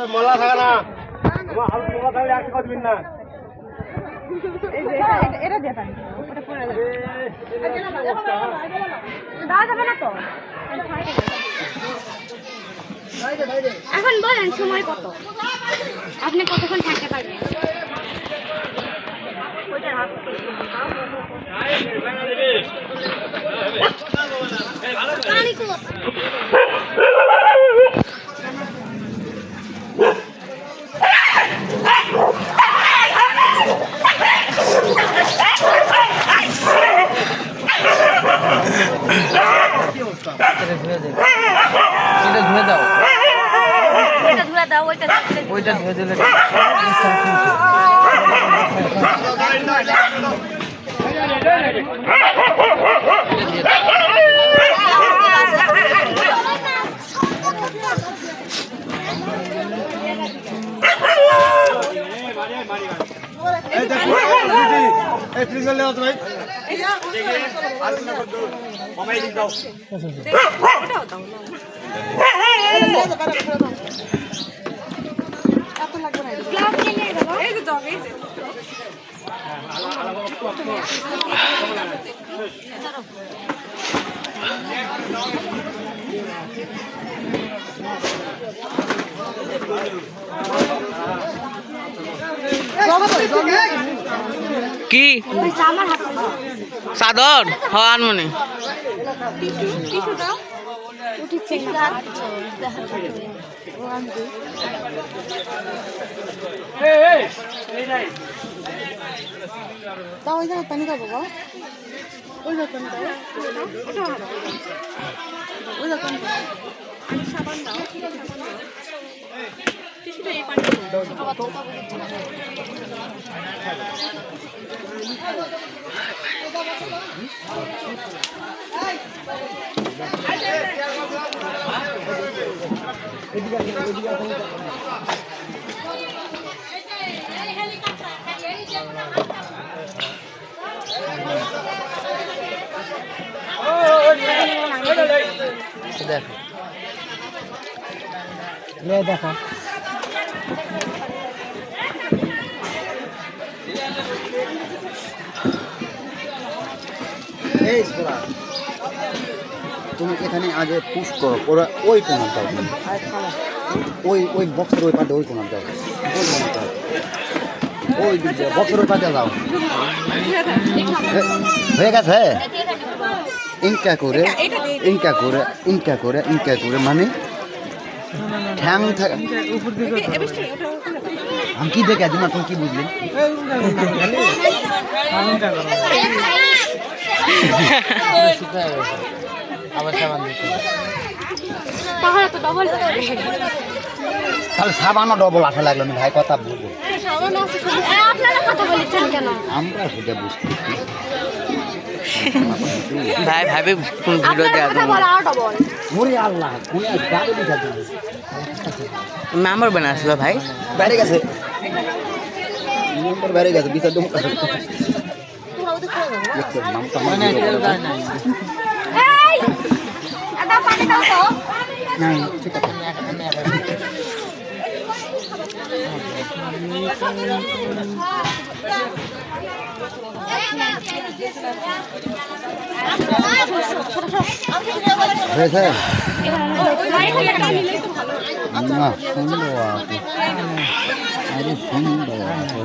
মলা থাকে না তোমার হাল তোমার তাহলে একটা কথা দিন না এটা দিয়ে পানি ওটা পড়ে যাবে দাও যাবে না তো এখন বলেন সময় কত আপনি কতক্ষণ থাকতে পারবেন ওইটা ধুয়ে দিলে কি চাদর হওয়ার মনে দাও ওই জায়গায় পানি খাবো গো ওই রকম ওই রকম সাবান দাও টিস্যুটা এই পানি দেখা এই সোরা তুমি এখানে আগে পুশ করো ওরা ওই কোণা দাও ওই বক্সের ওই পাশে ওই কোণা দাও ওই দিক দিয়ে বক্সের ওই পাশে দাও হয়ে গেছে ইনকা করে ইনকা করে ইনকা করে ইনকা করে মানে ঠ্যাং থাকে আমি কি দেখে তোমার তুমি কি বুঝলি আবার সাবান দিতে তাহলে সাবানও ডবল আসা লাগলো না ভাই কথা বলবো আমরা সেটা বুঝতে ভাই ভাবে কোন ভিডিও দেওয়া ওরে আল্লাহ কোন গাড়ি দিতে মেম্বার বানা আসলো ভাই বাইরে গেছে মেম্বার বাইরে গেছে বিচার দম করে নাই ঠিক আছে হয়েছে না সুন্দর আছে আরে সুন্দর আছে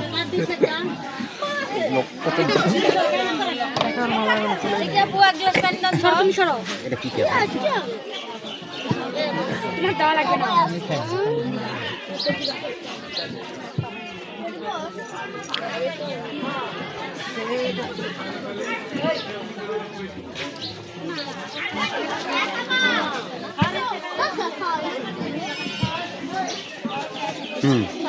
এটা কি কে হুম